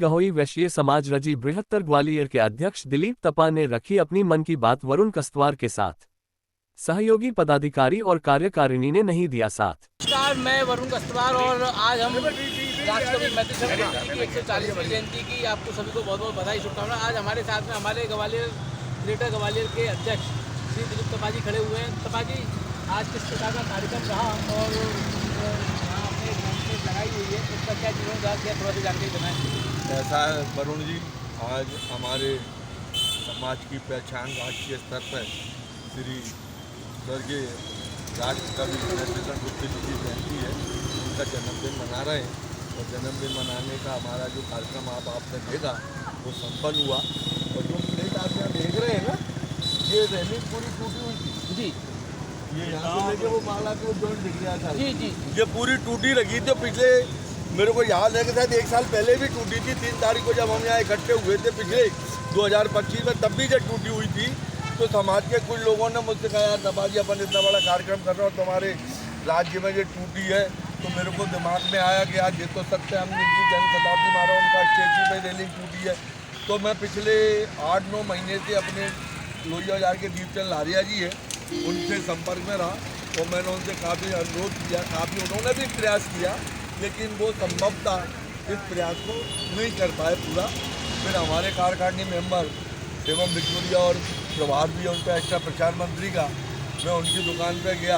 गहोई वैश्य समाज रजी बृहत्तर ग्वालियर के अध्यक्ष दिलीप तपा ने रखी अपनी मन की बात वरुण कस्तवार के साथ। सहयोगी पदाधिकारी और कार्यकारिणी ने नहीं दिया साथ। नमस्कार, मैं वरुण कस्तवार और आज हम राष्ट्रकवि मैथिली शरण गुप्त जी की 140वीं जयंती की आपको सभी को बहुत बहुत बधाई शुभकामनाएं। आज हमारे साथ में हमारे ग्रेटर ग्वालियर के अध्यक्ष श्री दिलीप तपा जी खड़े हुए हैं। तपा जी, आज किस प्रकार का कार्यक्रम रहा और यहाँ आपने घंटे लगाई हुई है, उसका क्या जीवनोद्धार किया, थोड़ा सा जानकारी बनाएं। ऐसा है वरुण जी, आज हमारे समाज की पहचान राष्ट्रीय स्तर पर श्री स्वर्गीय राष्ट्रकवि मैथिली शरण गुप्त जी की जयंती है, उनका जन्मदिन मना रहे हैं। और जन्मदिन मनाने का हमारा जो कार्यक्रम आपने देखा वो संपन्न हुआ। और जो प्लेट आप यहाँ देख रहे हैं ना, ये रेलिंग पूरी टूटी हुई थी जी। ये यहाँ से लेके वो माला के वो जॉइंट दिख रहा था जी जी, ये पूरी टूटी रखी थी। पिछले मेरे को याद है कि शायद 1 साल पहले भी टूटी थी। 3 तारीख को जब हम यहाँ इकट्ठे हुए थे पिछले 2025 में, तब भी जब टूटी हुई थी तो समाज के कुछ लोगों ने मुझसे कहा, यार तपा जी अपन इतना बड़ा कार्यक्रम कर रहे हो, तुम्हारे राज्य में ये टूटी है। तो मेरे को दिमाग में आया कि आज ये तो सत्य, हम जिनकी जन्म शताब्दी मारा उनका स्टेचू पे रेलिंग टूटी है। तो मैं पिछले 8-9 महीने से अपने लोहिया बाजार के दीपचंद लारिया जी है, उनसे संपर्क में रहा। तो मैंने उनसे काफ़ी अनुरोध किया, काफ़ी उन्होंने भी प्रयास किया, लेकिन वो संभवतः इस प्रयास को नहीं कर पाए पूरा। फिर हमारे कार्यकारिणी मेंबर एवं विक्टोरिया और प्रभार भी है उनका एक्स्ट्रा प्रचार मंत्री का, मैं उनकी दुकान पे गया।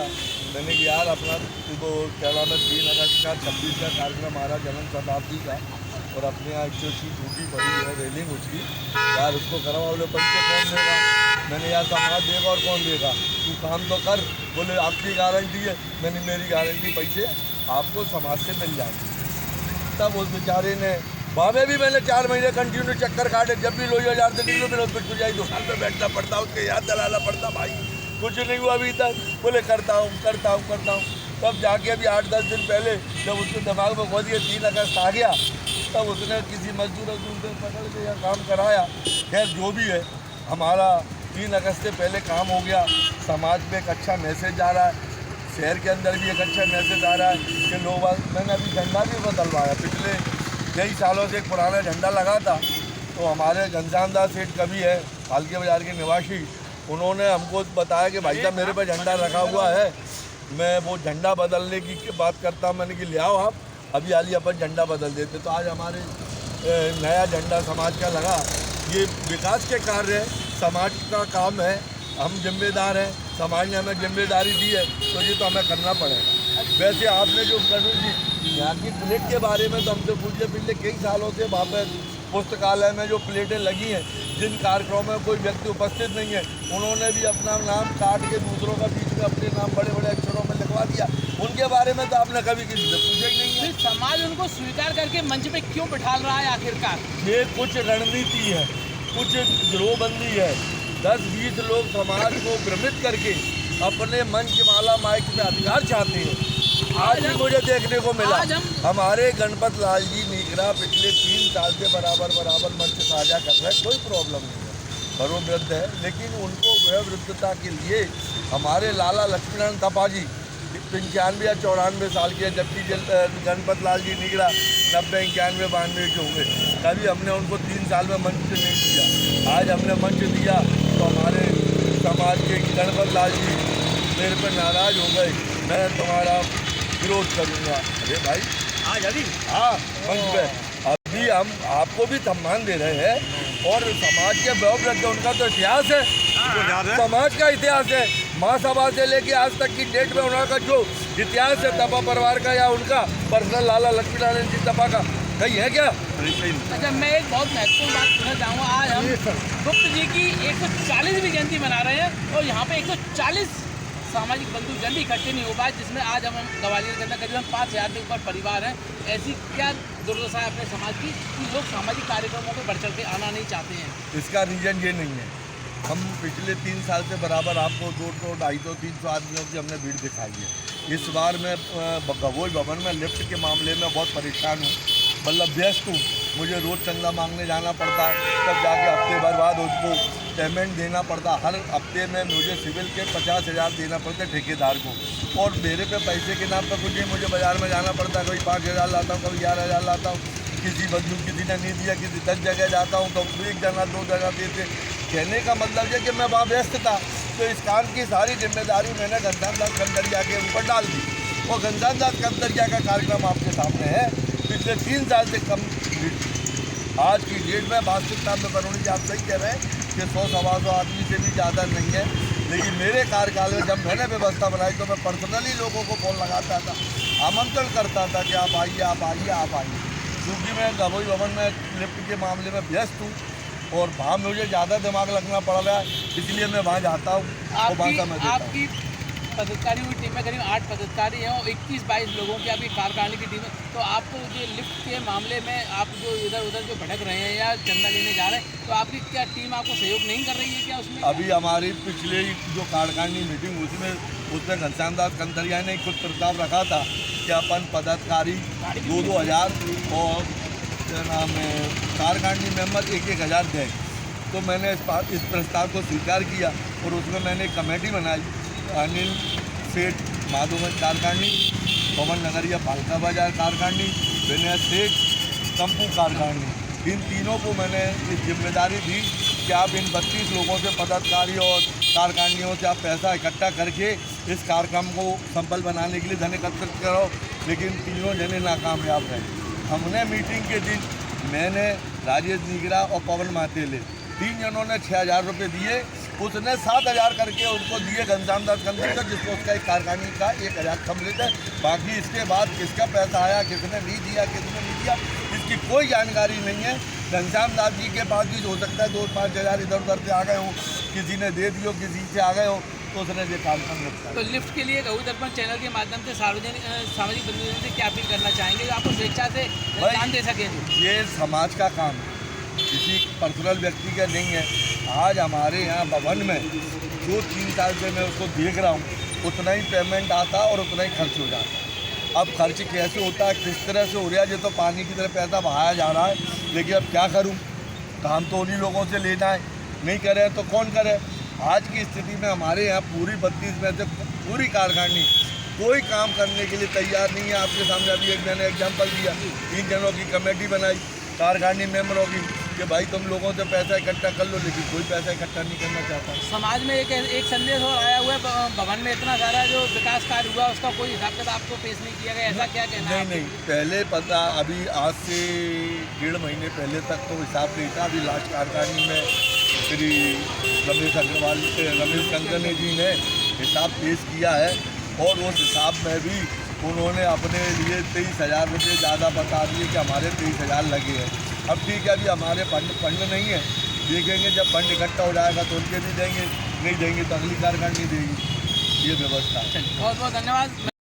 मैंने कहा यार अपना वो क्या नाम है 3 अगस्त का 26 का कार्यक्रम हमारा जन्म शताब्दी का, और अपने यहाँ एक चीज़ टूटी पड़ी है रेलिंग उसकी, यार उसको करवा। बोले पैसे कौन देगा? मैंने यार समाज देगा और कौन देगा, तू काम तो कर। बोले आपकी गारंटी है? मैंने मेरी गारंटी, पैसे आपको समाज से मिल जाएंगे। तब उस बेचारे ने बाबे भी मैंने 4 महीने कंटिन्यू चक्कर काटे, जब भी लोहिया बाजार से निकलो मेरे बिट्टू जाई दुकान पे बैठना पड़ता, उसके याद दिलाना पड़ता, भाई कुछ नहीं हुआ अभी तक। बोले करता हूँ। तब जाके अभी 8-10 दिन पहले जब उसके दिमाग में खोद दिया 3 अगस्त आ गया, तब उसने किसी मजदूर से पकड़ के यह काम कराया। खैर जो भी है, हमारा 3 अगस्त से पहले काम हो गया। समाज में एक अच्छा मैसेज आ रहा है, शहर के अंदर भी एक अच्छा मैसेज आ रहा है कि लोग, मैंने अभी झंडा भी बदलवाया। पिछले कई सालों से एक पुराना झंडा लगा था, तो हमारे घनश्याम दास सेठ कवि है पालके बाजार के निवासी, उन्होंने हमको बताया कि भाई साहब मेरे पे झंडा रखा हुआ है, मैं वो झंडा बदलने की बात करता हूँ। मैंने कि ले आओ आप, अभी हाल अपन झंडा बदल देते। तो आज हमारे नया झंडा समाज का लगा। ये विकास के कार्य है, समाज का काम है, हम जिम्मेदार हैं, समाज ने हमें जिम्मेदारी दी है, तो ये तो हमें करना पड़ेगा। वैसे आपने जो करूँ जी यहाँ की प्लेट के बारे में तो हमसे पूछे, पिछले कई सालों से वहाँ पर पुस्तकालय में जो प्लेटें लगी हैं, जिन कार्यक्रमों में कोई व्यक्ति उपस्थित नहीं है, उन्होंने भी अपना नाम काट के दूसरों का बीच में अपने नाम बड़े बड़े अक्षरों में लिखवा दिया। उनके बारे में तो आपने कभी किसी से पूछा ही नहीं है। समाज उनको स्वीकार करके मंच पे क्यों बिठाल रहा है आखिरकार? ये कुछ रणनीति है, कुछ गिरोहबंदी है। 10-20 लोग समाज को भ्रमित करके अपने मंच माला माइक में अधिकार चाहते हैं। आज भी मुझे देखने को मिला, हमारे गणपत लाल जी नीगरा पिछले 3 साल से बराबर मंच साझा कर रहे हैं, कोई प्रॉब्लम नहीं है, पर वो वृद्ध है। लेकिन उनको वह वृद्धता के लिए हमारे लाला लक्ष्मीनारायण तपा जी 95 या 94 साल के, जबकि गणपत लाल जी नीगरा 90, 91, 92 के होंगे। कभी हमने उनको 3 साल में मंच नहीं दिया। आज हमने मंच दिया तो हमारे समाज के गणपत लाल जी मेरे पर नाराज़ हो गए, मैं तुम्हारा विरोध करूँगा। अरे भाई आज अभी हाँ मंच पे अभी हम आपको भी सम्मान दे रहे हैं, और समाज के वयोवृद्ध उनका तो इतिहास है, समाज का इतिहास है। महासभा से लेके आज तक की डेट में उनका जो इतिहास है तपा परिवार का या उनका पर्सनल लाला लक्ष्मीनारायण जी तपा का कहीं है क्या? अच्छा, मैं एक बहुत महत्वपूर्ण बात पूछना चाहूँगा। आज हम गुप्त जी की 140वीं जयंती मना रहे हैं और यहाँ पे 140 सामाजिक बंधु जन भी इकट्ठे नहीं हो पाए, जिसमें आज हम ग्वालियर के अंदर करीबन 5000 के ऊपर परिवार हैं। ऐसी क्या दुर्दशा है अपने समाज की कि लोग सामाजिक कार्यक्रमों में बढ़ चढ़ के आना नहीं चाहते हैं? इसका रीजन ये नहीं है, हम पिछले 3 साल से बराबर आपको 200, 250, 300 आदमियों की हमने भीड़ दिखाई है। इस बार मैं गगोई भवन में लिफ्ट के मामले में बहुत परेशान हूँ, मतलब व्यस्त हूँ। मुझे रोज़ चंदा मांगने जाना पड़ता है, तब जाके हफ्ते भर बाद उसको पेमेंट देना पड़ता। हर हफ्ते में मुझे सिविल के 50,000 देना पड़ता है ठेकेदार को, और मेरे पे पैसे के नाम पर कुछ नहीं। मुझे बाज़ार में जाना पड़ता है, कभी 5,000 लाता हूँ, कभी 11,000 लाता हूँ। किसी बंधु किसी ने नहीं दिया, किसी 10 जगह जाता हूँ तो 1 जना 2 जगह देते। कहने का मतलब है कि मैं वहाँ व्यस्त था, तो इस काम की सारी जिम्मेदारी मैंने घनश्याम दास कंदरिया के ऊपर डाल दी। और घनश्याम दास कंदरिया का कार्यक्रम आपके सामने है, पिछले 3 साल से कम। आज की डेट में वास्तविकता में वरुण जी आप सही कह रहे हैं कि 100-125 आदमी से भी ज़्यादा नहीं है, लेकिन मेरे कार्यकाल में जब मैंने व्यवस्था बनाई तो मैं पर्सनली लोगों को फ़ोन लगाता था, आमंत्रण करता था कि आप आइए आप आइए आप आइए। क्योंकि मैं गवई भवन में लिफ्ट के मामले में व्यस्त हूँ और वहाँ मुझे ज़्यादा दिमाग लगना पड़ रहा है, इसलिए मैं वहाँ जाता हूँ और वहाँ समय देता हूँ। आपकी पदाधिकारी हुई टीम में करीब 8 पदाधिकारी हैं और 21-22 लोगों की आपकी कार्यकारिणी की टीम है। तो आपको जो लिफ्ट के मामले में आप जो इधर उधर जो भटक रहे हैं या चंदा लेने जा रहे हैं, तो आपकी क्या टीम आपको सहयोग नहीं कर रही है क्या उसमें? अभी हमारी पिछले जो कार्यकारिणी मीटिंग उसमें घनश्याम दास कंदरिया ने कुछ प्रस्ताव रखा था कि अपन पदाधिकारी 2-2 हज़ार और क्या नाम है कार्यकारिणी मेंबर 1-1 हज़ार दें। तो मैंने इस प्रस्ताव को स्वीकार किया और उसमें मैंने एक कमेटी बनाई। अनिल सेठ माधोगंज कार्यकारिणी, पवन नगरिया फालका बाजार कार्यकारिणी, विनय सेठ कंपू कार्यकारिणी, इन तीनों को मैंने इस जिम्मेदारी दी कि आप इन 32 लोगों से पदाधिकारी और कार्यकारिणियों से आप पैसा इकट्ठा करके इस कार्यक्रम को सफल बनाने के लिए धन एकत्रित करो। लेकिन तीनों जने नाकामयाब रहे। हमने मीटिंग के दिन मैंने राजेश निगरा और पवन मातेले 3 जनों ने 6,000 रुपये दिए, उसने 7,000 करके उनको दिए घनश्याम दास कंदरिया, जिसको उसका एक कार्यकारिणी का 1,000 सम्मिलित है। बाकी इसके बाद किसका पैसा आया, किसने नहीं दिया, किसने नहीं दिया, इसकी कोई जानकारी नहीं है। घनश्याम दास जी के पास भी हो सकता है 2-5 हज़ार इधर उधर से आ गए हो, किसी ने दे दियो, किसी से आ गए हो, तो उसने ये कार्यक्रम रखा। तो लिफ्ट के लिए गवई दर्पण चैनल के माध्यम से सार्वजनिक सामाजिक बंधुओं से क्या अपील करना चाहेंगे जो आपको स्वेच्छा से दान दे सकें? ये समाज का काम है, किसी पर्सनल व्यक्ति का नहीं है। आज हमारे यहाँ भवन में जो 3 साल से मैं उसको देख रहा हूँ, उतना ही पेमेंट आता और उतना ही खर्च हो जाता। अब खर्च कैसे होता है, किस तरह से हो रहा है, ये तो पानी की तरह पैसा बहाया जा रहा है। लेकिन अब क्या करूँ, काम तो उन्हीं लोगों से लेना है, नहीं करे तो कौन करे। आज की स्थिति में हमारे यहाँ पूरी 32 में से पूरी कार्यकारिणी कोई काम करने के लिए तैयार नहीं है। आपके सामने अभी एक मैंने एग्जाम्पल दिया, 3 जनों की कमेटी बनाई कार्यकारिणी मेंबरों की कि भाई तुम लोगों से पैसा इकट्ठा कर लो, लेकिन कोई पैसा इकट्ठा नहीं करना चाहता। समाज में एक संदेश और आया हुआ है, भवन में इतना सारा जो विकास कार्य हुआ उसका कोई हिसाब किताब आपको पेश नहीं किया गया, ऐसा क्या कहना है? नहीं, पहले पता, अभी आज से 1.5 महीने पहले तक तो हिसाब नहीं था। अभी लास्ट कार्यकारिणी में श्री रमेश कंकने जी ने हिसाब पेश किया है और उस हिसाब में भी उन्होंने अपने लिए 23,000 रुपये ज़्यादा बता दिए कि हमारे 23,000 लगे हैं। अब ठीक है, अभी हमारे फंड नहीं है, देखेंगे जब फंड इकट्ठा हो जाएगा तो उनके भी देंगे, नहीं देंगे तो अगली कार्यकारिणी देगी। ये व्यवस्था है। बहुत बहुत धन्यवाद।